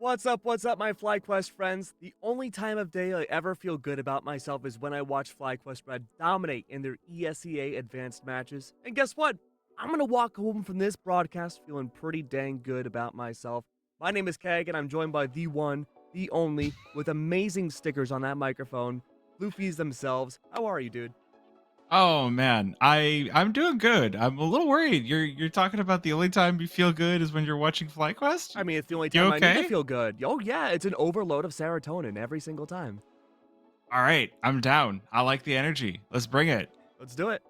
What's up, my FlyQuest friends? The only time of day I ever feel good about myself is when I watch FlyQuest Red dominate in their ESEA advanced matches. And guess what? I'm gonna walk home from this broadcast feeling pretty dang good about myself. My name is Keg, and I'm joined by the one, the only, with amazing stickers on that microphone, Floofys themselves. How are you, dude? Oh man, I'm doing good. I'm a little worried. You're talking about the only time you feel good is when you're watching FlyQuest? I mean, it's the only You time I need to okay? feel good. Oh, yeah, it's an overload of serotonin every single time. All right, I'm down. I like the energy. Let's bring it. Let's do it.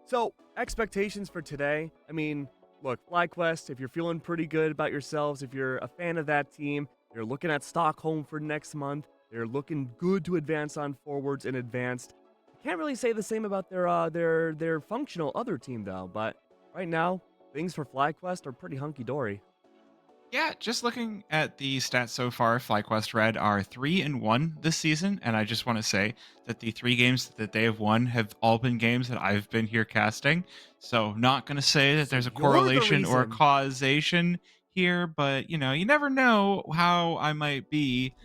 So, expectations for today. I mean, look, FlyQuest, if you're feeling pretty good about yourselves, if you're a fan of that team, you're looking at Stockholm for next month, they're looking good to advance on forwards in advanced. I can't really say the same about their functional other team though, but right now, things for FlyQuest are pretty hunky dory. Yeah, just looking at the stats so far, FlyQuest Red are 3-1 this season, and I just want to say that the 3 games that they have won have all been games that I've been here casting. So, not going to say that So there's a you're the correlation or a reason. causation here, but you never know how I might be.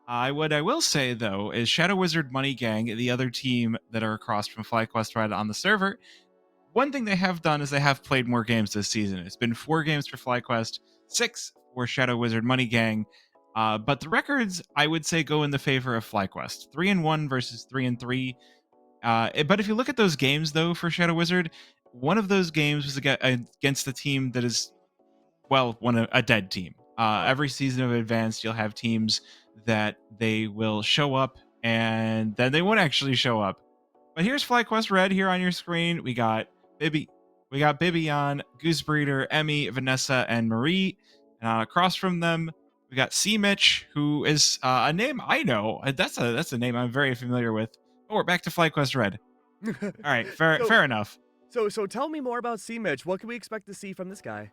What I will say though is Shadow Wizard Money Gang, the other team that are across from FlyQuest Red on the server. One thing they have done is they have played more games this season. It's been 4 games for FlyQuest, 6 for Shadow Wizard Money Gang. But the records, I would say, go in the favor of FlyQuest. 3-1 versus 3-3. But if you look at those games though for Shadow Wizard, one of those games was against the team that is a dead team. Oh, Every season of Advanced, you'll have teams that they will show up and then they won't actually show up. But here's FlyQuest Red here on your screen. Bibby, we got Bibby on, Goosebreeder, Emmy, Vanessa, and Marie. Across from them, we got C Mitch, who is a name I know. That's a name I'm very familiar with. Oh, we're back to FlyQuest Red. All right, fair so fair enough. so tell me more about C Mitch. What can we expect to see from this guy?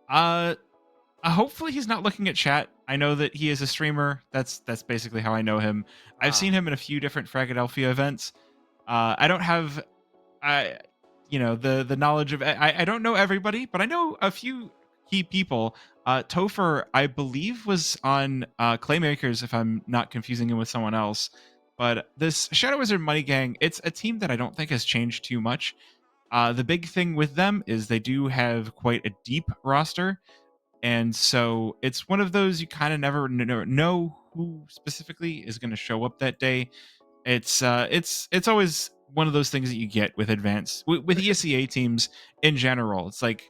Uh, Hopefully he's not looking at chat. I know that he is a streamer. That's basically how I know him. I've seen Ah, him in a few different Philadelphia events. I don't have I the knowledge of I don't know everybody, but I know a few key people. Topher, I believe, was on Claymakers, if I'm not confusing him with someone else. But this Shadow Wizard Money Gang, it's a team that I don't think has changed too much. The big thing with them is they do have quite a deep roster, and so it's one of those you kind of never know who specifically is going to show up that day. It's always one of those things that you get with with ESEA teams in general. It's like,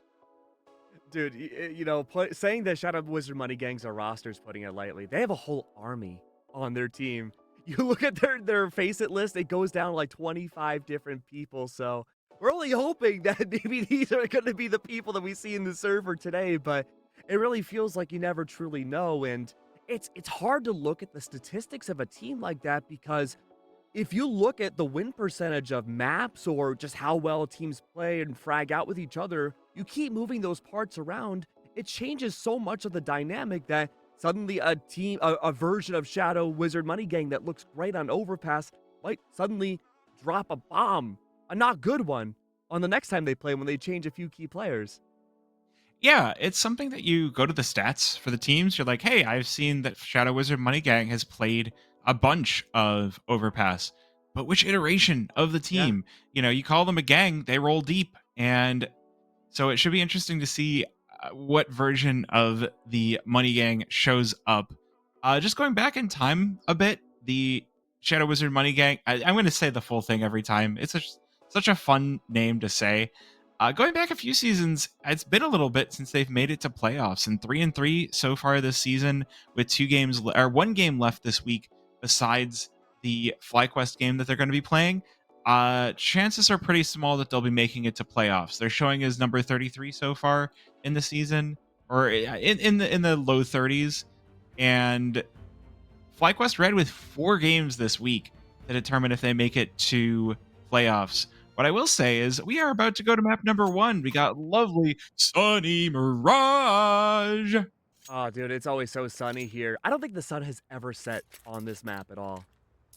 dude, saying that Shadow Wizard Money Gangs are rosters, putting it lightly. They have a whole army on their team. You look at their face it list; it goes down like 25 different people. So we're only hoping that maybe these are going to be the people that we see in the server today. But it really feels like you never truly know, and it's hard to look at the statistics of a team like that because if you look at the win percentage of maps or just how well teams play and frag out with each other, you keep moving those parts around, it changes so much of the dynamic that suddenly a version of Shadow Wizard Money Gang that looks great on Overpass might suddenly drop a bomb, a not good one, on the next time they play when they change a few key players. yeah, it's something that you go to the stats for the teams. You're like, hey, I've seen that Shadow Wizard Money Gang has played a bunch of Overpass, but which iteration of the Yeah. team? You call them a gang, they roll deep, and so it should be interesting to see what version of the Money Gang shows up. Just going back in time a bit, the Shadow Wizard Money Gang. I'm going to say the full thing every time. Such a fun name to say. Going back a few seasons, it's been a little bit since they've made it to playoffs, and 3-3 so far this season, with 2 games or 1 game left this week. Besides the FlyQuest game that they're going to be playing, chances are pretty small that they'll be making it to playoffs. They're showing as number 33 so far in the season, or in the low 30s, and FlyQuest Red with 4 games this week to determine if they make it to playoffs. What I will say is we are about to go to map number 1. We got lovely sunny Mirage. Oh, dude, it's always so sunny here. I don't think the sun has ever set on this map at all.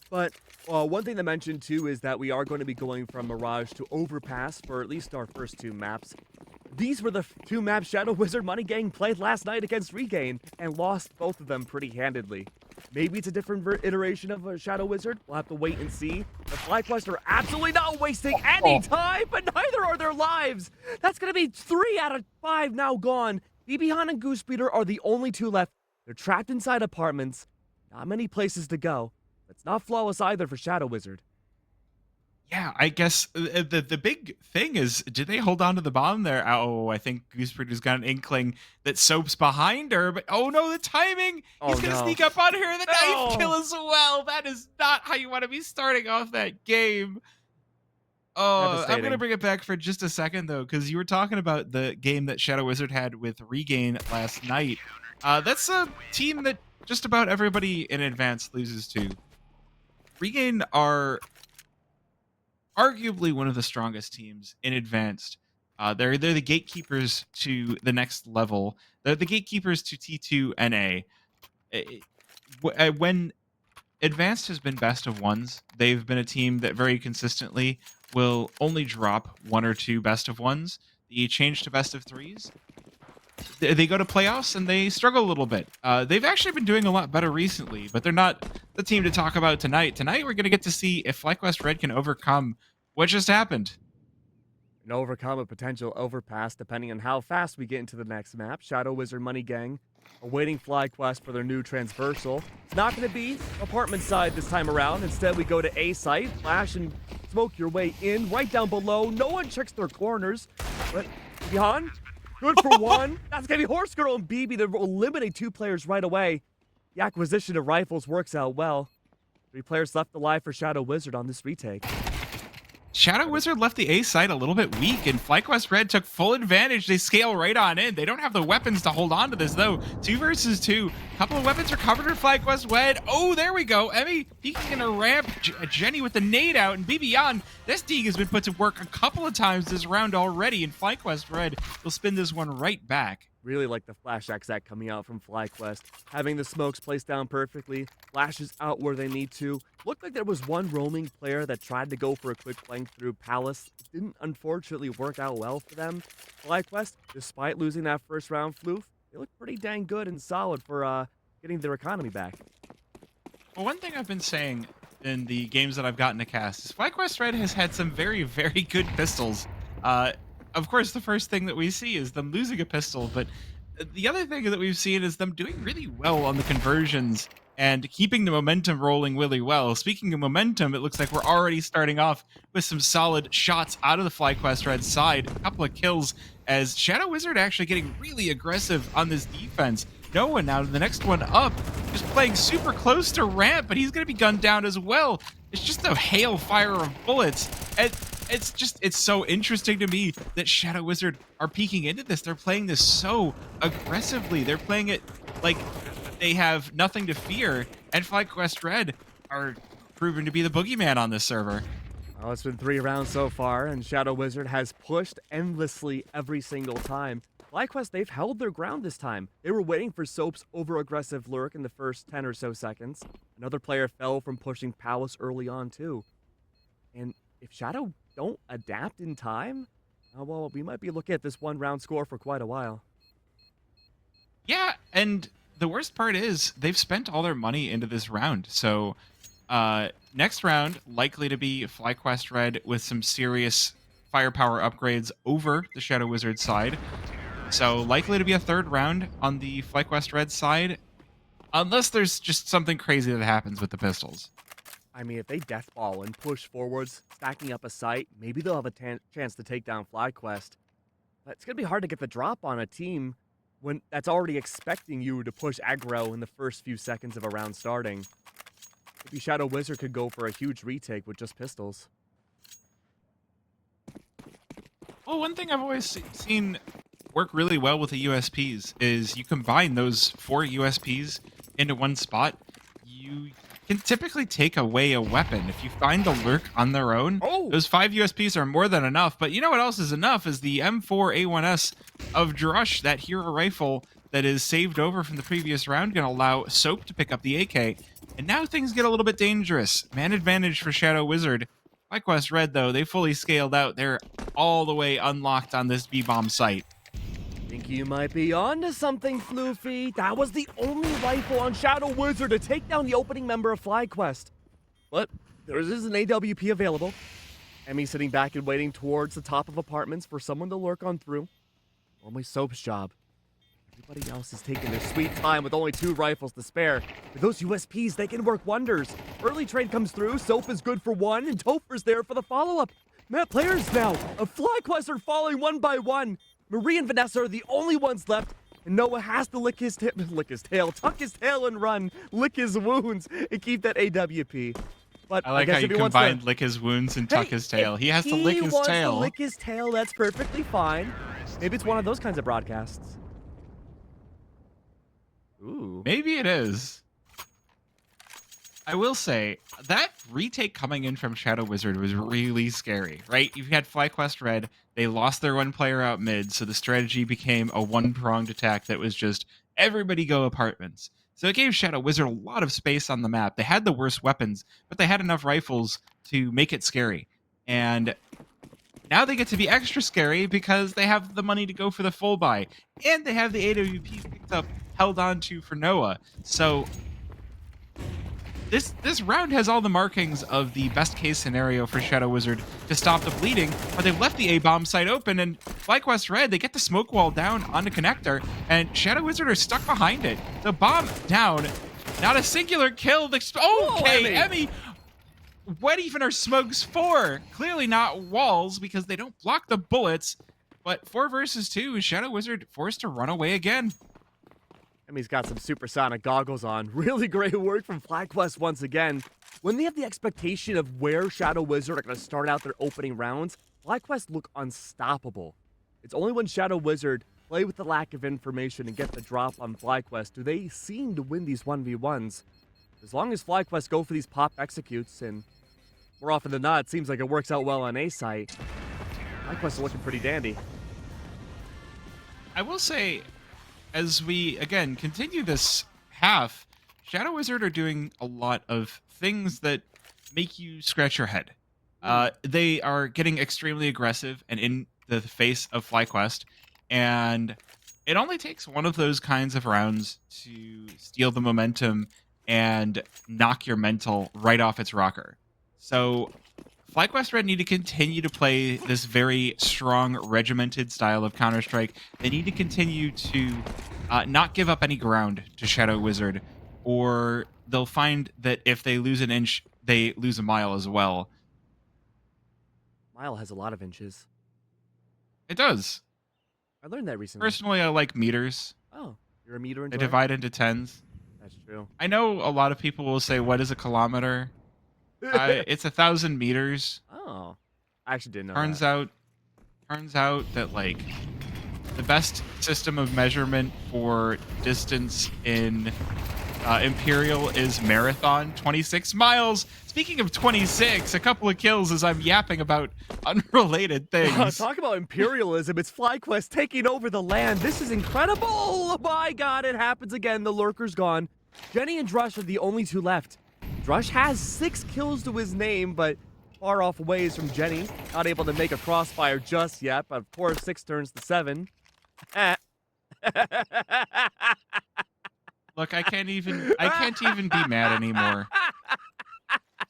But one thing to mention too is that we are going to be going from Mirage to Overpass for at least our first 2 maps. These were the 2 maps Shadow Wizard Money Gang played last night against Regain and lost both of them pretty handedly. Maybe it's a different iteration of Shadow Wizard. We'll have to wait and see. The FlyQuest are absolutely not wasting any time, but neither are their lives. That's going to be 3 out of 5 now gone. BB and Goosebeater are the only 2 left. They're trapped inside apartments. Not many places to go. It's not flawless either for Shadow Wizard. Yeah, I guess the big thing is, did they hold on to the bomb there? Oh, I think Goosebeater's got an inkling that Soap's behind her, but oh no, the timing! He's gonna sneak up on her, the knife kill as well. That is not how you want to be starting off that game. Oh, I'm gonna bring it back for just a second though, because you were talking about the game that Shadow Wizard had with Regain last night. That's a team that just about everybody in Advanced loses to. Regain are arguably one of the strongest teams in Advanced. They're the gatekeepers to the next level. They're the gatekeepers to T2 NA. When Advanced has been best of ones, they've been a team that very consistently will only drop 1 or 2 best of ones. The change to best of threes, they go to playoffs and they struggle a little bit. They've actually been doing a lot better recently, but they're not the team to talk about tonight. Tonight, we're going to get to see if FlyQuest Red can overcome what just happened. And overcome a potential overpass depending on how fast we get into the next map. Shadow Wizard Money Gang awaiting FlyQuest for their new transversal. It's not going to be apartment side this time around. Instead, we go to A site, flash and smoke your way in. Right down below, no one checks their corners. But behind, good for 1. That's going to be Horse Girl and BB to eliminate 2 players right away. The acquisition of rifles works out well. 3 players left alive for Shadow Wizard on this retake. Shadow Wizard left the A site a little bit weak, and FlyQuest Red took full advantage. They scale right on in. They don't have the weapons to hold on to this, though. 2 versus 2. Couple of weapons recovered for FlyQuest Red. Oh, there we go. Emmy peeking in a ramp. Jenny with the nade out, and BB this Deeg has been put to work a couple of times this round already, and FlyQuest Red will spin this one right back. Really like the flash exact coming out from FlyQuest. Having the smokes placed down perfectly, flashes out where they need to. Looked like there was one roaming player that tried to go for a quick flank through Palace. It didn't unfortunately work out well for them. FlyQuest, despite losing that first round floof, they look pretty dang good and solid for getting their economy back. Well, one thing I've been saying in the games that I've gotten to cast is FlyQuest Red has had some very, very good pistols. Of course, the first thing that we see is them losing a pistol, but the other thing that we've seen is them doing really well on the conversions and keeping the momentum rolling really well. Speaking of momentum, it looks like we're already starting off with some solid shots out of the FlyQuest Red side. A couple of kills as Shadow Wizard actually getting really aggressive on this defense. Noah now the next one up, just playing super close to ramp, but he's going to be gunned down as well. It's just a hail fire of bullets. And it's so interesting to me that Shadow Wizard are peeking into this. They're playing this so aggressively. They're playing it like they have nothing to fear, and FlyQuest Red are proven to be the boogeyman on this server. Well, it's been 3 rounds so far, and Shadow Wizard has pushed endlessly every single time. FlyQuest, they've held their ground this time. They were waiting for Soap's over-aggressive lurk in the first 10 or so seconds. Another player fell from pushing Palace early on, too. And if Shadow don't adapt in time, well, we might be looking at this 1-round score for quite a while. Yeah, and the worst part is they've spent all their money into this round. So next round, likely to be FlyQuest Red with some serious firepower upgrades over the Shadow Wizard side. So likely to be a 3rd round on the FlyQuest Red side, unless there's just something crazy that happens with the pistols. I mean, if they deathball and push forwards, stacking up a site, maybe they'll have a chance to take down FlyQuest. But it's going to be hard to get the drop on a team when that's already expecting you to push aggro in the first few seconds of a round starting. Maybe Shadow Wizard could go for a huge retake with just pistols. Well, one thing I've always seen work really well with the USPs is you combine those 4 USPs into one spot. You can typically take away a weapon. If you find the lurk on their own, those 5 USPs are more than enough. But you know what else is enough is the M4A1S of Drush, that hero rifle that is saved over from the previous round, going to allow Soap to pick up the AK. And now things get a little bit dangerous. Man advantage for Shadow Wizard. FlyQuest Red, though, they fully scaled out. They're all the way unlocked on this B-bomb site. Think you might be onto something, Floofy. That was the only rifle on Shadow Wizard to take down the opening member of FlyQuest. But there is an AWP available. Emmy sitting back and waiting towards the top of apartments for someone to lurk on through. Only Soap's job. Everybody else is taking their sweet time with only 2 rifles to spare. With those USPs, they can work wonders. Early trade comes through, Soap is good for 1, and Topher's there for the follow-up. Matt, players now of FlyQuest are falling one by one. Marie and Vanessa are the only ones left, and Noah has to tuck his tail and run, lick his wounds, and keep that AWP. But I like how you combined lick his wounds and tuck his tail. He has to lick his tail. He wants to lick his tail, that's perfectly fine. Maybe it's one of those kinds of broadcasts. Ooh. Maybe it is. I will say, that retake coming in from Shadow Wizard was really scary, right? You've had FlyQuest Red, they lost their 1 player out mid, so the strategy became a 1-pronged attack that was just everybody go apartments. So it gave Shadow Wizard a lot of space on the map. They had the worst weapons, but they had enough rifles to make it scary. And now they get to be extra scary because they have the money to go for the full buy. And they have the AWP picked up, held on to for Noah. So this round has all the markings of the best case scenario for Shadow Wizard to stop the bleeding, but they've left the A-bomb site open, and FlyQuest Red, they get the smoke wall down on the connector, and Shadow Wizard are stuck behind it. The bomb down, not a singular kill. Okay, Emmy. What even are smokes for? Clearly not walls, because they don't block the bullets, but 4 versus 2, Shadow Wizard forced to run away again. Emmy's got some supersonic goggles on. Really great work from FlyQuest once again. When they have the expectation of where Shadow Wizard are going to start out their opening rounds, FlyQuest look unstoppable. It's only when Shadow Wizard play with the lack of information and get the drop on FlyQuest do they seem to win these 1v1s. As long as FlyQuest go for these pop executes, and more often than not, it seems like it works out well on A site, FlyQuest are looking pretty dandy. I will say, as we, again, continue this half, Shadow Wizard are doing a lot of things that make you scratch your head. They are getting extremely aggressive and in the face of FlyQuest, and it only takes one of those kinds of rounds to steal the momentum and knock your mental right off its rocker. So FlyQuest Red need to continue to play this very strong, regimented style of Counter-Strike. They need to continue to not give up any ground to Shadow Wizard, or they'll find that if they lose an inch, they lose a mile as well. Mile has a lot of inches. It does. I learned that recently. Personally, I like meters. Oh, you're a meter enjoyer? They divide into tens. That's true. I know a lot of people will say, what is a kilometer? It's 1,000 meters. Oh, I actually didn't know Turns that. out that, like, the best system of measurement for distance in Imperial is marathon, 26 miles. Speaking of 26, a couple of kills as I'm yapping about unrelated things. Talk about imperialism. It's FlyQuest taking over the land. This is incredible. Oh my God, it happens again. The lurker's gone. Jenny and Drush are the only 2 left. Drush has 6 kills to his name, but far off ways from Jenny. Not able to make a crossfire just yet, but of course 6 turns to 7. Look, I can't even be mad anymore.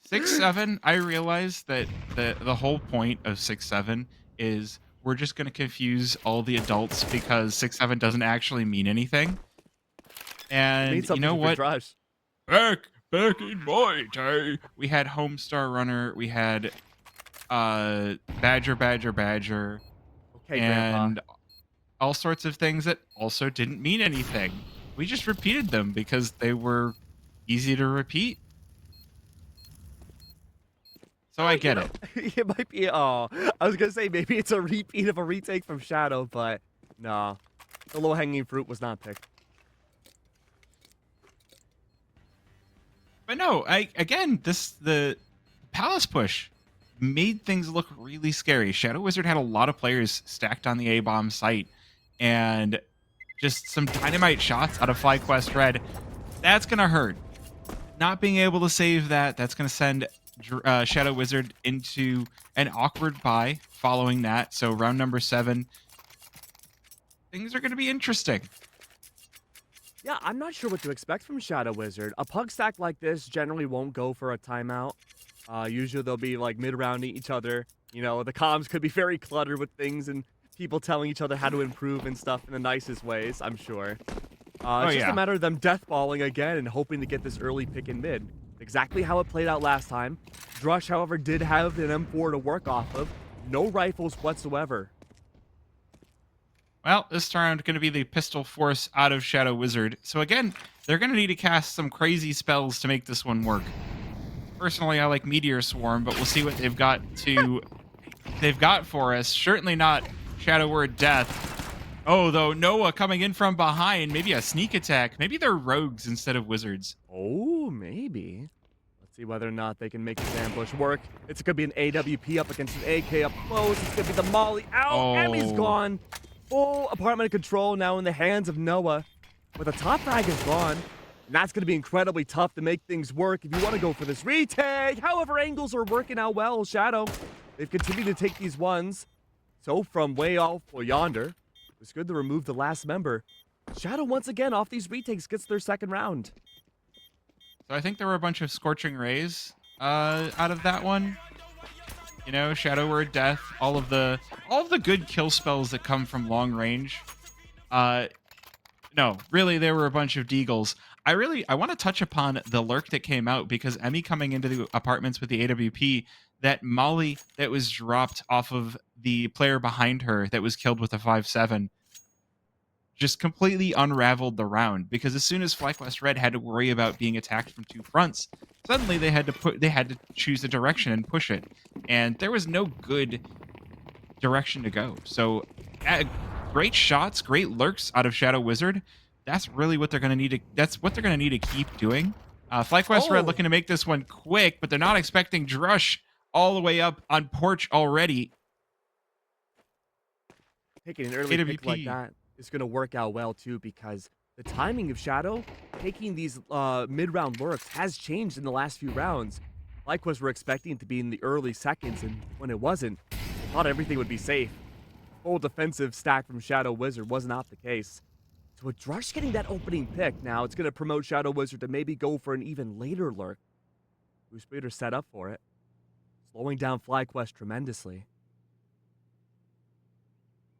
6-7, I realize that the whole point of 6-7 is we're just going to confuse all the adults because 6-7 doesn't actually mean anything. And you know what? Back in my day, we had Homestar Runner, we had Badger, Okay, and Grandpa. all sorts of things that also didn't mean anything. We just repeated them because they were easy to repeat. So I get it. It might be, I was going to say maybe it's a repeat of a retake from Shadow, but no. The low-hanging fruit was not picked. But no, the Palace push made things look really scary. Shadow Wizard had a lot of players stacked on the A-bomb site, and just some dynamite shots out of FlyQuest Red. That's gonna hurt. not being able to save that, that's going to send Shadow Wizard into an awkward bye following that. So round number 7, things are going to be interesting. Yeah, I'm not sure what to expect from Shadow Wizard. A pug stack like this generally won't go for a timeout. Usually they'll be like mid-rounding each other. You know, the comms could be very cluttered with things and people telling each other how to improve and stuff in the nicest ways, I'm sure. It's just a matter of them deathballing again and hoping to get this early pick in mid. Exactly how it played out last time. Drush, however, did have an M4 to work off of. No rifles whatsoever. Well, this round going to be the pistol force out of Shadow Wizard. So again, they're going to need to cast some crazy spells to make this one work. Personally, I like Meteor Swarm, but we'll see what they've got for us. Certainly not Shadow Word Death. Oh, though, Noah coming in from behind. Maybe a sneak attack. Maybe they're rogues instead of wizards. Oh, maybe. Let's see whether or not they can make this ambush work. It's going to be an AWP up against an AK up close. It's going to be the Molly out. Oh. Emmy's gone. Full apartment control now in the hands of Noah. But the top frag is gone. And that's going to be incredibly tough to make things work if you want to go for this retake. However, angles are working out well. Shadow, they've continued to take these ones. So from way off or yonder, it's good to remove the last member. Shadow, once again, off these retakes, gets their second round. So I think there were a bunch of Scorching Rays out of that one. You know, Shadow Word Death, all of the good kill spells that come from long range. No, really, there were a bunch of deagles. I want to touch upon the lurk that came out because Emmy coming into the apartments with the AWP, that Molly that was dropped off of the player behind her that was killed with a 5.7 just completely unraveled the round, because as soon as FlyQuest Red had to worry about being attacked from 2 fronts, suddenly they had to choose a direction and push it, and there was no good direction to go. So great shots, great lurks out of Shadow Wizard. That's really what they're going to need to. That's what they're going to need to keep doing. FlyQuest Red looking to make this one quick, but they're not expecting Drush all the way up on porch already. Taking an early pick like that is going to work out well too, because the timing of Shadow taking these mid-round lurks has changed in the last few rounds. FlyQuest were expecting it to be in the early seconds, and when it wasn't, they thought everything would be safe. Full defensive stack from Shadow Wizard was not the case. So with Drush getting that opening pick, now it's going to promote Shadow Wizard to maybe go for an even later lurk. Boost set up for it, slowing down FlyQuest tremendously.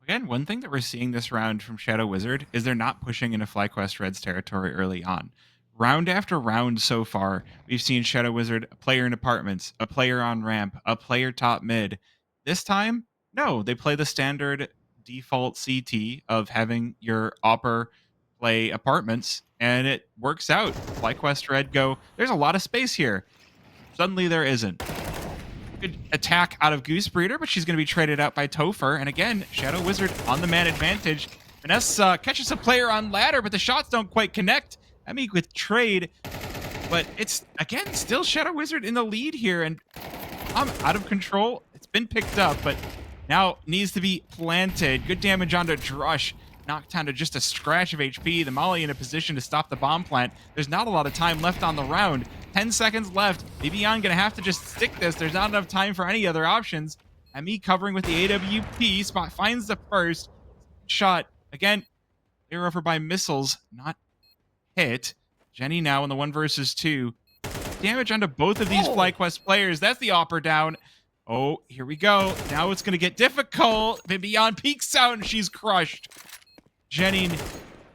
Again, one thing that we're seeing this round from Shadow Wizard is they're not pushing into FlyQuest Red's territory early on. Round after round so far, we've seen Shadow Wizard, a player in apartments, a player on ramp, a player top mid. This time, no, they play the standard default CT of having your Opper play apartments, and it works out. FlyQuest Red go, there's a lot of space here. Suddenly there isn't. Good attack out of Goose Breeder, but she's going to be traded out by Topher. And again, Shadow Wizard on the man advantage. Vanessa catches a player on ladder, but the shots don't quite connect. Emmy with trade, but it's, again, still Shadow Wizard in the lead here, and I'm out of control. It's been picked up, but now needs to be planted. Good damage onto Drush. Knocked down to just a scratch of HP. The Molly in a position to stop the bomb plant. There's not a lot of time left on the round. 10 seconds left. Bibian gonna have to just stick this. There's not enough time for any other options. Emmy covering with the AWP. Spot finds the first shot. Again, they're over by missiles, not hit. Jenny now in the 1 versus 2. Damage onto both of these FlyQuest players. That's the Opper down. Oh, here we go. Now it's gonna get difficult. Bibian peeks out and she's crushed. Jenny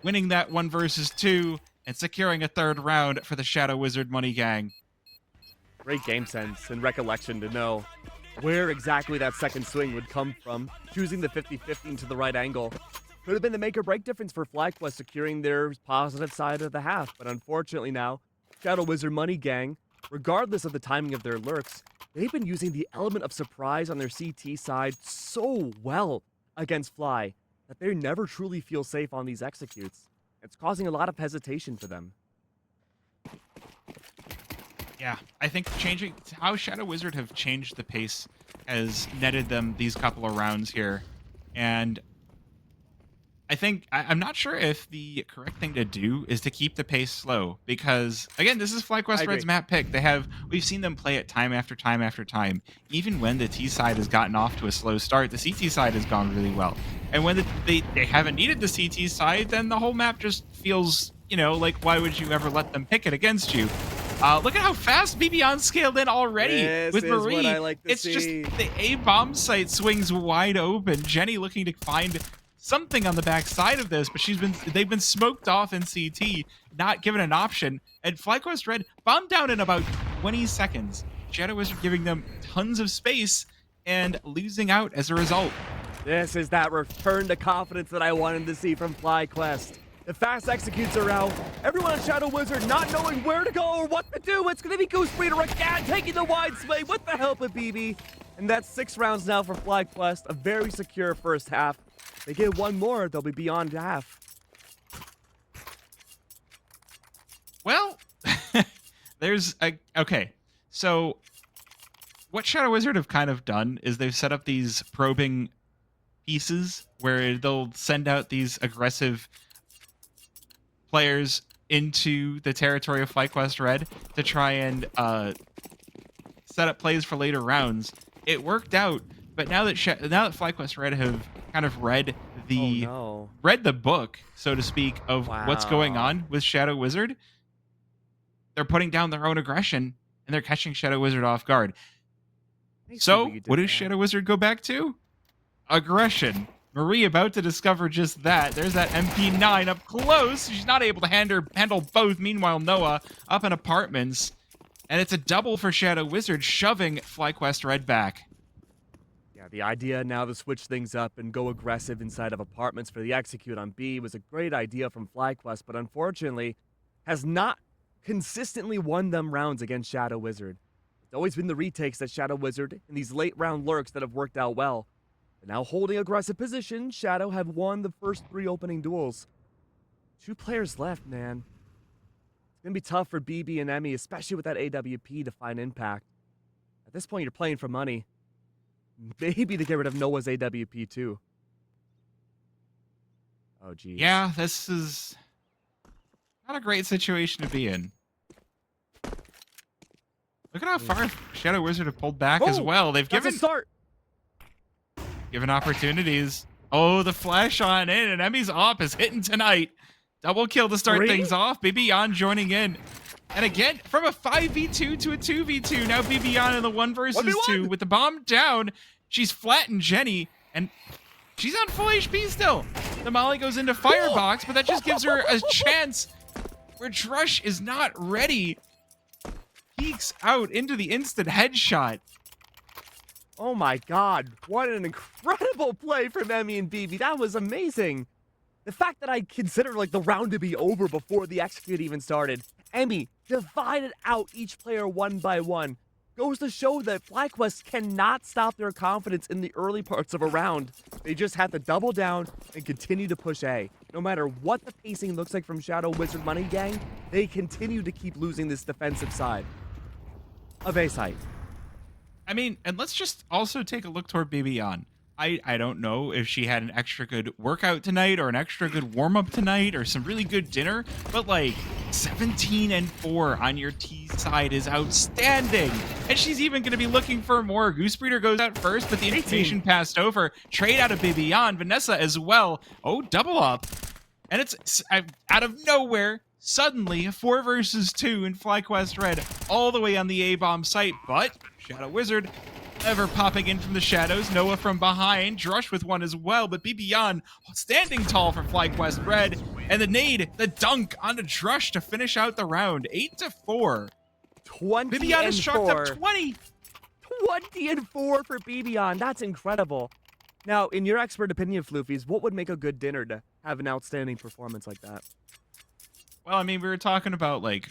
winning that 1 versus 2 and securing a 3rd round for the Shadow Wizard Money Gang. Great game sense and recollection to know where exactly that second swing would come from, choosing the 50-50 into the right angle. Could have been the make or break difference for FlyQuest securing their positive side of the half, but unfortunately now, Shadow Wizard Money Gang, regardless of the timing of their lurks, they've been using the element of surprise on their CT side so well against Fly that they never truly feel safe on these executes. It's causing a lot of hesitation for them. Yeah, I think changing how Shadow Wizard have changed the pace has netted them these couple of rounds here. And I'm not sure if the correct thing to do is to keep the pace slow because again, this is I FlyQuest agree. Red's map pick. We've seen them play it time after time after time. Even when the T side has gotten off to a slow start, the CT side has gone really well. And when they haven't needed the CT side, then the whole map just feels, like why would you ever let them pick it against you? Look at how fast BBon scaled in already This with is Marie. what I like to It's see. just the A bomb site swings wide open. Jenny looking to find something on the back side of this, but they've been smoked off in CT, not given an option. And FlyQuest Red bombed down in about 20 seconds. Shadow Wizard giving them tons of space and losing out as a result. This is that return to confidence that I wanted to see from FlyQuest. The fast executes are out. Everyone on Shadow Wizard not knowing where to go or what to do. It's going to be Goose Breeder again taking the wide swing with the help of BB. And that's 6 rounds now for FlyQuest. A very secure first half. If they get one more, they'll be beyond half. Well, okay. So what Shadow Wizard have kind of done is they've set up these probing pieces where they'll send out these aggressive players into the territory of FlyQuest Red to try and set up plays for later rounds. It worked out, but now that FlyQuest Red have kind of read the book, so to speak, of what's going on with Shadow Wizard, they're putting down their own aggression and they're catching Shadow Wizard off guard. So, what does Shadow Wizard go back to? Aggression. Marie about to discover just that. There's that MP9 up close. She's not able to handle both. Meanwhile, Noah up in apartments. And it's a double for Shadow Wizard, shoving FlyQuest Red back. Yeah, the idea now to switch things up and go aggressive inside of apartments for the execute on B was a great idea from FlyQuest, but unfortunately has not consistently won them rounds against Shadow Wizard. It's always been the retakes that Shadow Wizard in these late round lurks that have worked out well. But now holding aggressive position, Shadow have won the first 3 opening duels. 2 players left, man. It's going to be tough for BB and Emmy, especially with that AWP to find impact. At this point, you're playing for money. Maybe to get rid of Noah's AWP too. Oh, geez. Yeah, this is not a great situation to be in. Look at how far Shadow Wizard have pulled back as well. They've given opportunities. Oh, the flash on in, and Emmy's op is hitting tonight. Double kill to start things off. BBon joining in. And again, from a 5v2 to a 2v2. Now BBon in the 1 versus 2 with the bomb down. She's flattened Jenny, and she's on full HP still. The molly goes into Firebox, but that just gives her a chance where Drush is not ready. Peeks out into the instant headshot. Oh my god, what an incredible play from Emmy and BB. That was amazing. The fact that I considered like the round to be over before the execute even started. Emmy divided out each player one by one. Goes to show that FlyQuest cannot stop their confidence in the early parts of a round. They just have to double down and continue to push A. No matter what the pacing looks like from Shadow Wizard Money Gang, they continue to keep losing this defensive side of A site. I mean, and let's just also take a look toward BBon. I don't know if she had an extra good workout tonight or an extra good warm-up tonight or some really good dinner, but like 17-4 on your T side is outstanding. And she's even going to be looking for more. Goose Breeder goes out first, but the information passed over. Trade out of BBon. Vanessa as well. Oh, double up. And it's out of nowhere. Suddenly, 4 versus 2 in FlyQuest Red, all the way on the A-bomb site, but Shadow Wizard ever popping in from the shadows. Noah from behind, Drush with one as well, but BBon standing tall for FlyQuest Red, and the nade, the dunk onto Drush to finish out the round, 8-4. BBon has chalked up 20. 20-4 for BBon. That's incredible. Now, in your expert opinion, Floofies, what would make a good dinner to have an outstanding performance like that? Well, I mean, we were talking about like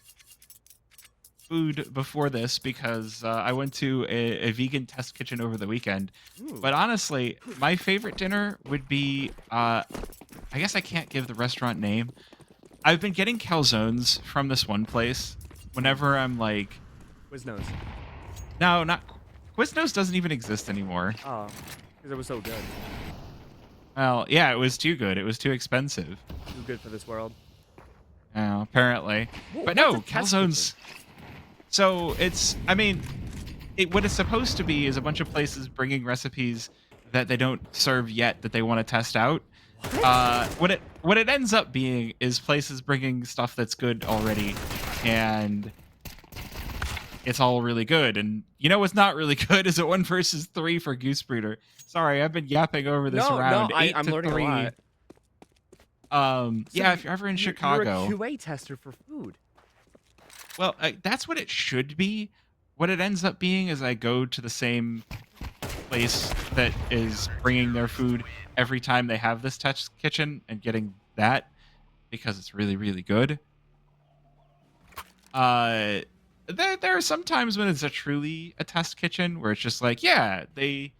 food before this because I went to a vegan test kitchen over the weekend. Ooh. But honestly, my favorite dinner would be, I guess I can't give the restaurant name. I've been getting calzones from this one place whenever I'm like... Quiznos. No, not... Quiznos doesn't even exist anymore. Oh, because it was so good. Well, yeah, it was too good. It was too expensive. Too good for this world. Apparently. But What's no, a test kitchen? calzones. So it's, I mean, what it's supposed to be is a bunch of places bringing recipes that they don't serve yet that they want to test out. What? What it ends up being is places bringing stuff that's good already, and it's all really good. And you know what's not really good is a 1 versus 3 for Goose Breeder. Sorry, I've been yapping over this No, round. I'm learning 8-3. a lot. Yeah, if you're ever in Chicago, You're a QA tester for food. well, that's what it should be. What it ends up being is I go to the same place that is bringing their food every time they have this test kitchen and getting that because it's really, really good. There are some times when it's truly a test kitchen where it's just like, yeah, they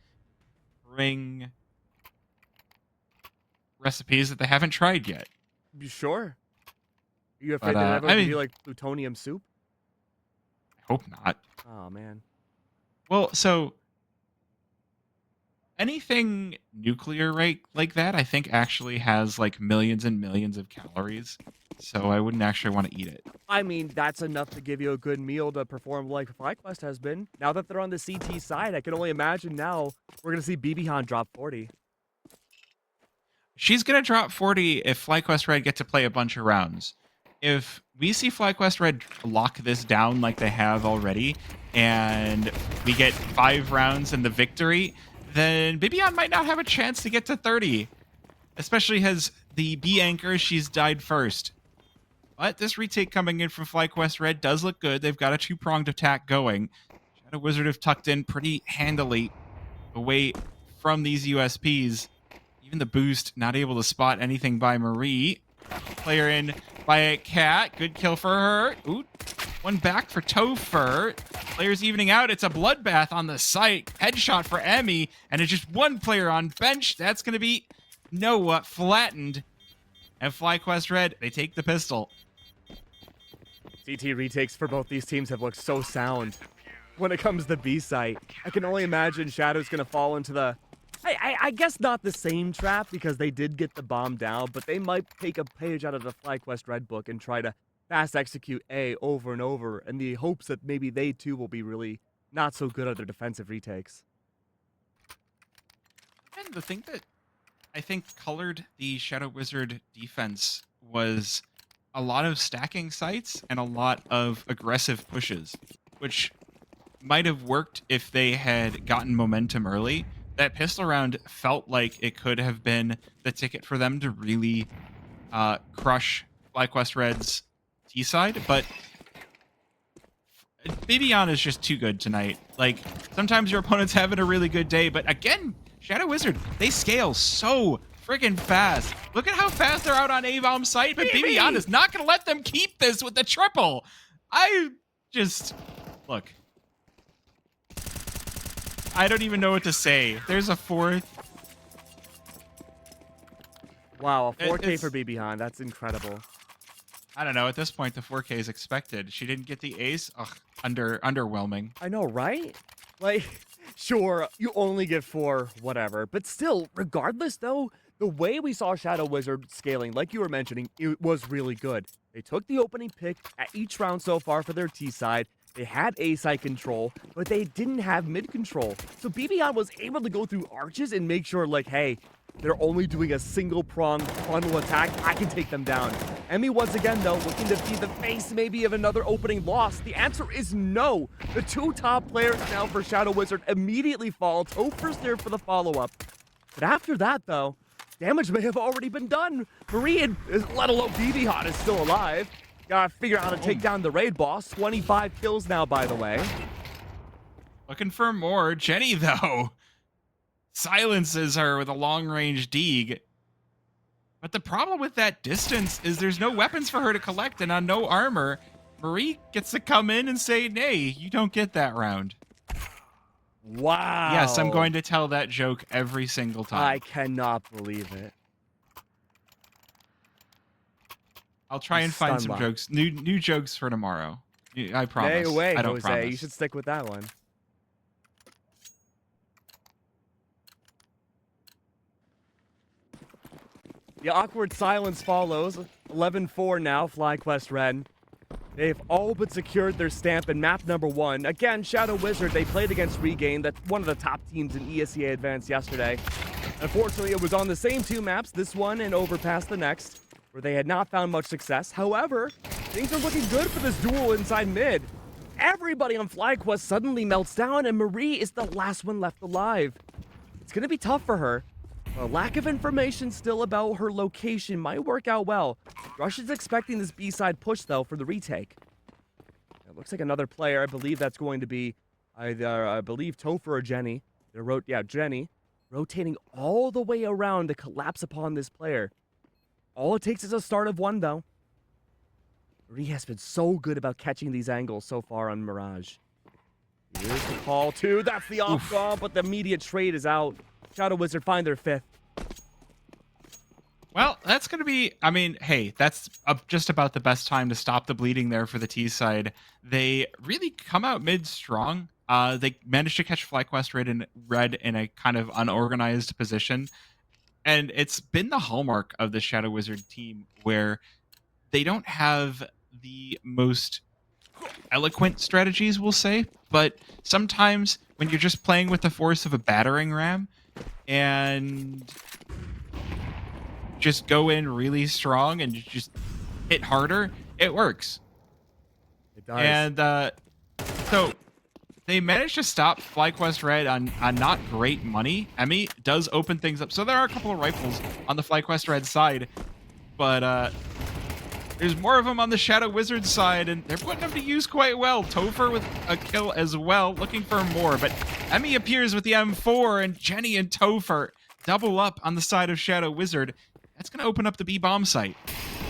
bring recipes that they haven't tried yet. You sure? Are you afraid But, that I would mean, be like plutonium soup? I hope not. Oh man. Well, so anything nuclear right like that, I think actually has like millions and millions of calories. So I wouldn't actually want to eat it. I mean, that's enough to give you a good meal to perform like FlyQuest has been. Now that they're on the CT side, I can only imagine now we're gonna see BB Han drop 40. She's gonna drop 40 if FlyQuest Red get to play a bunch of rounds. If we see FlyQuest Red lock this down like they have already, and we get 5 rounds and the victory, then Bibion might not have a chance to get to 30. Especially as the B anchor, she's died first. But this retake coming in from FlyQuest Red does look good. They've got a 2-pronged attack going. Shadow Wizard have tucked in pretty handily away from these USPs. Even the boost, not able to spot anything by Marie. Player in by a cat. Good kill for her. Ooh, one back for Topher. Players evening out. It's a bloodbath on the site. Headshot for Emmy. And it's just one player on bench. That's going to be Noah flattened. And FlyQuest Red, they take the pistol. CT retakes for both these teams have looked so sound. When it comes to B site, I can only imagine Shadow's gonna fall into the I guess not the same trap because they did get the bomb down, but they might take a page out of the FlyQuest Red book and try to fast execute A over and over in the hopes that maybe they too will be really not so good at their defensive retakes. And the thing that I think colored the Shadow Wizard defense was a lot of stacking sites and a lot of aggressive pushes, which might have worked if they had gotten momentum early. That pistol round felt like it could have been the ticket for them to really crush FlyQuest Red's T side, but Bibion is just too good tonight. Like, sometimes your opponent's having a really good day, but again, Shadow Wizard, they scale so friggin' fast. Look at how fast they're out on A-bomb site, but Bibion is not going to let them keep this with the triple. Look. I don't even know what to say. There's a 4th. Wow, a 4K for BB Han. That's incredible. I don't know. At this point, the 4K is expected. She didn't get the ace. Ugh, underwhelming. I know, right? Like, sure, you only get 4, whatever. But still, regardless, though, the way we saw Shadow Wizard scaling, like you were mentioning, it was really good. They took the opening pick at each round so far for their T side. They had A-side control, but they didn't have mid control. So BBon was able to go through arches and make sure, like, hey, they're only doing a single-pronged frontal attack. I can take them down. Emmy, once again, though, looking to be the face maybe of another opening loss. The answer is no. The 2 top players now for Shadow Wizard immediately fall. Topher's there for the follow-up. But after that, though, damage may have already been done. Marie, let alone BB is still alive. Gotta figure out how to take down the raid boss. 25 kills now, by the way. Looking for more. Jenny, though, silences her with a long-range deeg. But the problem with that distance is there's no weapons for her to collect, and on no armor, Marie gets to come in and say, nay, you don't get that round. Wow. Yes, I'm going to tell that joke every single time. I cannot believe it. I'll try and find some jokes, new jokes for tomorrow. I promise. No way, I don't Jose. promise. You should stick with that one. The awkward silence follows. 11-4 now, FlyQuest Red. They've all but secured their stamp in map number 1. Again, Shadow Wizard, they played against Regain. That's one of the top teams in ESEA Advance yesterday. Unfortunately, it was on the same 2 maps, this one and Overpass the next, where they had not found much success. However, things are looking good for this duel inside mid. Everybody on FlyQuest suddenly melts down, and Marie is the last one left alive. It's going to be tough for her. A lack of information still about her location might work out well. Rush is expecting this B-side push, though, for the retake. It looks like another player. I believe that's going to be either, Topher or Jenny. Jenny. Rotating all the way around to collapse upon this player. All it takes is a start of 1, though. Marie has been so good about catching these angles so far on Mirage. Here's the call, too. That's the off guard, but the immediate trade is out. Shadow Wizard find their 5th. Well, that's going to be, I mean, hey, that's just about the best time to stop the bleeding there for the T side. They really come out mid strong. They managed to catch FlyQuest Red in a kind of unorganized position. And it's been the hallmark of the Shadow Wizard team where they don't have the most eloquent strategies, we'll say. But sometimes when you're just playing with the force of a battering ram, and just go in really strong and just hit harder, it works. It does. And so they managed to stop FlyQuest Red on not great money. Emmy does open things up. So there are a couple of rifles on the FlyQuest Red side, but there's more of them on the Shadow Wizard side, and they're putting them to use quite well. Topher with a kill as well, looking for more, but Emmy appears with the M4, and Jenny and Topher double up on the side of Shadow Wizard. That's going to open up the B-bomb site.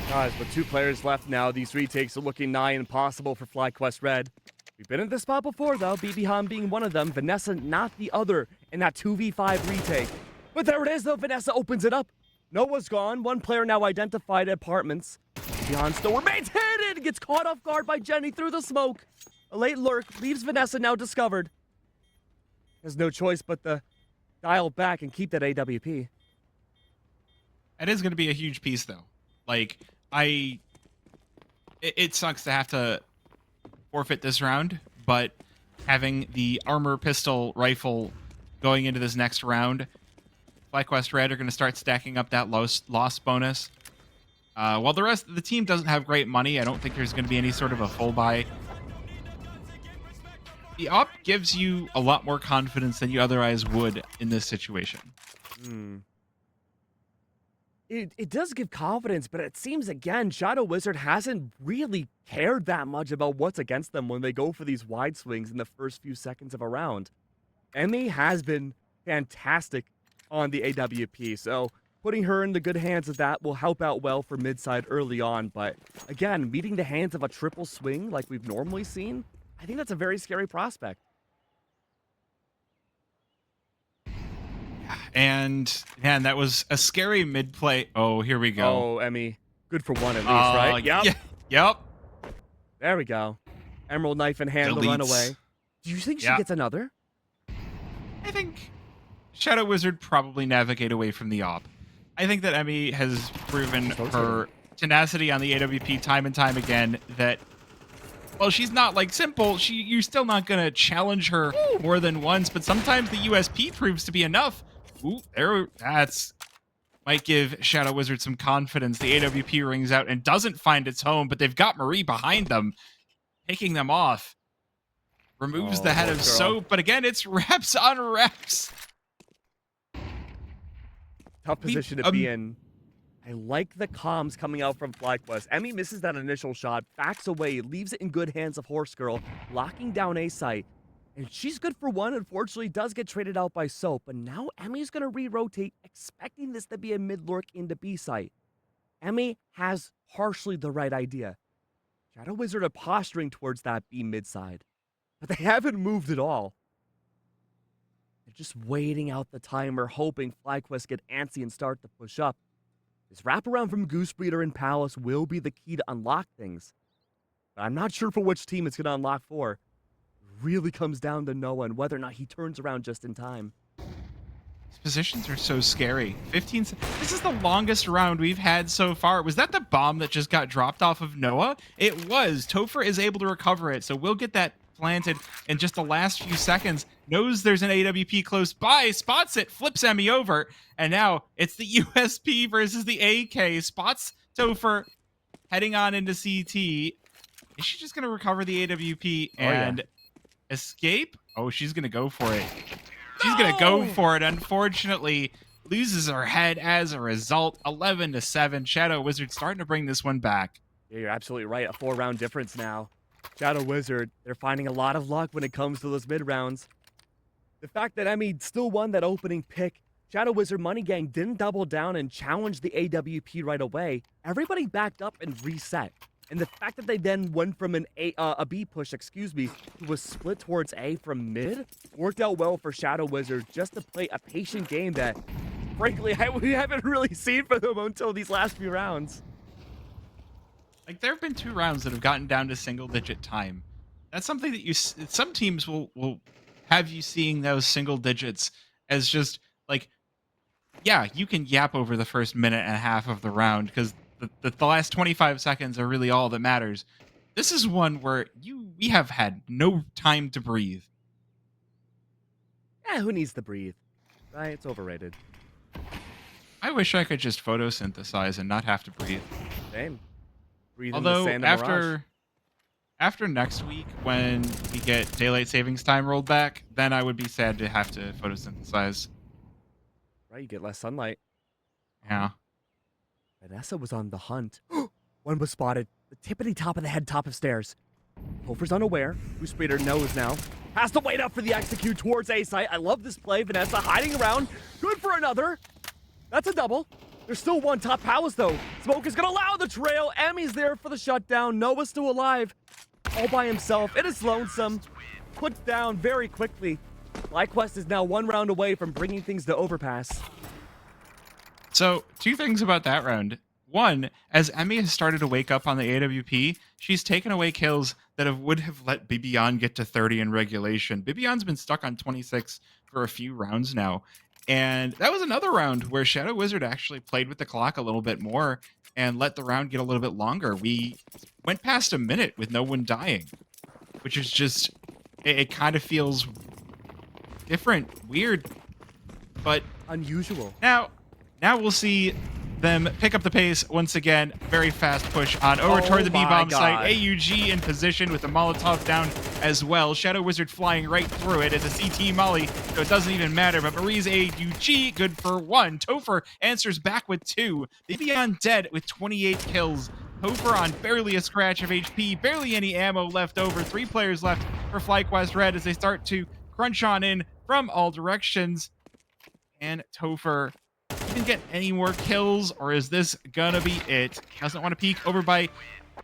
Guys, with 2 players left now, these retakes are looking nigh impossible for FlyQuest Red. We've been in this spot before, though, BB Han being one of them, Vanessa not the other in that 2v5 retake. But there it is, though. Vanessa opens it up. Noah's gone. 1 player now identified at apartments. Beyond still remains hidden, gets caught off guard by Jenny through the smoke. A late lurk leaves Vanessa now discovered. Has no choice but to dial back and keep that AWP. It is going to be a huge piece, though. Like, it sucks to have to forfeit this round, but having the armor pistol rifle going into this next round, FlyQuest Red are going to start stacking up that loss bonus. While the rest of the team doesn't have great money, I don't think there's going to be any sort of a full buy. The op gives you a lot more confidence than you otherwise would in this situation. It does give confidence, but it seems, again, Shadow Wizard hasn't really cared that much about what's against them when they go for these wide swings in the first few seconds of a round. Emmy has been fantastic on the AWP, so putting her in the good hands of that will help out well for midside early on, but again, meeting the hands of a triple swing like we've normally seen, I think that's a very scary prospect. And, man, that was a scary mid-play. Oh, here we go. Oh, Emmy. Good for 1 at least, right? Yep. Yeah, yep. There we go. Emerald knife in hand, the runaway. Do you think she gets another? I think Shadow Wizard probably navigate away from the op. I think that Emmy has proven her tenacity on the AWP time and time again that, well, she's not like simple. You're still not going to challenge her more than once, but sometimes the USP proves to be enough. Ooh, that's might give Shadow Wizard some confidence. The AWP rings out and doesn't find its home, but they've got Marie behind them, taking them off. Removes the head of soap, but again, it's reps on reps. Tough position to be in. I like the comms coming out from FlyQuest. Emmy misses that initial shot, backs away, leaves it in good hands of Horse Girl, locking down A site. And she's good for 1, unfortunately, does get traded out by Soap. But now Emmy's going to re-rotate, expecting this to be a mid-lurk into B site. Emmy has partially the right idea. Shadow Wizard are posturing towards that B mid-side. But they haven't moved at all. They're just waiting out the timer, hoping FlyQuest get antsy and start to push up. This wraparound from Goosebreeder and Palace will be the key to unlock things. But I'm not sure for which team it's going to unlock for. It really comes down to Noah and whether or not he turns around just in time. These positions are so scary. 15. This is the longest round we've had so far. Was that the bomb that just got dropped off of Noah? It was. Topher is able to recover it, so we'll get that planted in just the last few seconds. Knows there's an AWP close by, spots it, flips Emmy over, and now it's the USP versus the AK. Spots Topher heading on into CT. Is she just going to recover the AWP and escape? Oh, she's going to go for it. She's going to go for it. Unfortunately, loses her head as a result. 11-7. Shadow Wizard starting to bring this one back. Yeah, you're absolutely right. A 4-round difference now. Shadow Wizard, they're finding a lot of luck when it comes to those mid rounds. The fact that Emmy still won that opening pick, Shadow Wizard Money Gang didn't double down and challenge the AWP right away. Everybody backed up and reset. And the fact that they then went from a B push, to a split towards A from mid worked out well for Shadow Wizard just to play a patient game that, frankly, we haven't really seen from them until these last few rounds. Like, there have been 2 rounds that have gotten down to single-digit time. That's something that some teams will have you seeing those single digits as just like, yeah, you can yap over the first minute and a half of the round because the last 25 seconds are really all that matters. This is one where we have had no time to breathe. Yeah, who needs to breathe? Right? It's overrated. I wish I could just photosynthesize and not have to breathe. Same. Breathe in Although the sand of Mirage. after next week, when we get daylight savings time rolled back, then I would be sad to have to photosynthesize. Right, you get less sunlight. Yeah. Vanessa was on the hunt. One was spotted. The tippity top of the head, top of stairs. Hofer's unaware. Speeder knows now. Has to wait up for the execute towards A site. I love this play. Vanessa hiding around. Good for another. That's a double. There's still one top palace though. Smoke is gonna allow the trail. Emmy's there for the shutdown. Noah's still alive. All by himself. It is lonesome. Put down very quickly. FlyQuest is now 1 round away from bringing things to overpass. So, 2 things about that round. One, as Emmy has started to wake up on the AWP, she's taken away kills that would have let Bibian get to 30 in regulation. Bibian's been stuck on 26 for a few rounds now. And that was another round where Shadow Wizard actually played with the clock a little bit more and let the round get a little bit longer. We went past a minute with no one dying, which is just, it kind of feels different, weird, but unusual. Now we'll see them pick up the pace once again. Very fast push on over toward the B-bomb site. AUG in position with the Molotov down as well. Shadow Wizard flying right through it as a CT molly, so it doesn't even matter. But Marie's AUG, good for 1. Topher answers back with 2. Bibian dead with 28 kills. Topher on barely a scratch of HP, barely any ammo left over. 3 players left for FlyQuest Red as they start to crunch on in from all directions. And Topher even get any more kills, or is this gonna be it? Doesn't want to peek over by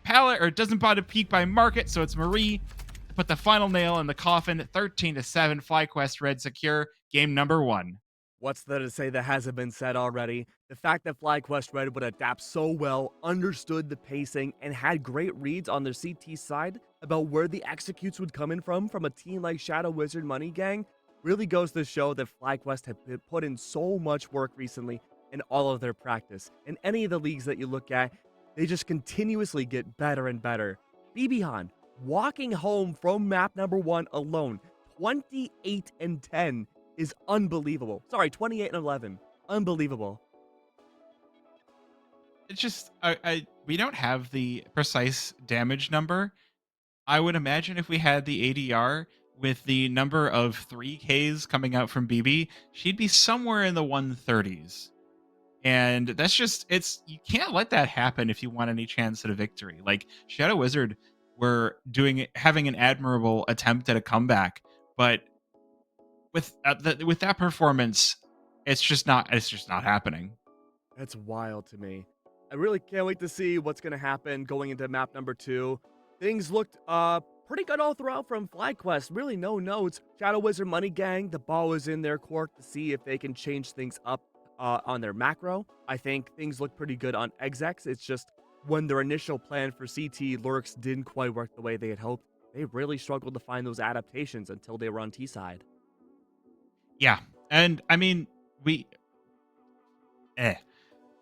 Pallet, or doesn't want to peek by Market, so it's Marie to put the final nail in the coffin. 13-7, FlyQuest Red secure game number 1. What's there to say that hasn't been said already? The fact that FlyQuest Red would adapt so well, understood the pacing, and had great reads on their CT side about where the executes would come in from a team like Shadow Wizard Money Gang, really goes to show that FlyQuest have put in so much work recently in all of their practice. In any of the leagues that you look at, they just continuously get better and better. Bibian walking home from map number 1 alone, 28-10 is unbelievable. Sorry, 28-11, unbelievable. It's just, we don't have the precise damage number. I would imagine if we had the ADR with the number of 3Ks coming out from BB, she'd be somewhere in the 130s. And that's just, you can't let that happen if you want any chance at a victory. Like, Shadow Wizard were having an admirable attempt at a comeback, but with that performance, it's just not happening. That's wild to me. I really can't wait to see what's going to happen going into map number 2. Things looked pretty good all throughout from FlyQuest. Really no notes. Shadow Wizard Money Gang, the ball is in their court to see if they can change things up on their macro. I think things look pretty good on execs. It's just when their initial plan for CT lurks didn't quite work the way they had hoped, they really struggled to find those adaptations until they were on T side. Yeah, and I mean, we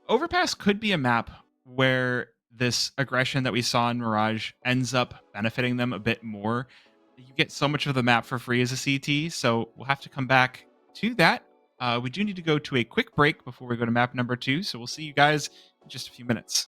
Overpass could be a map where this aggression that we saw in Mirage ends up benefiting them a bit more. You get so much of the map for free as a CT, so we'll have to come back to that. We do need to go to a quick break before we go to map number 2, so we'll see you guys in just a few minutes.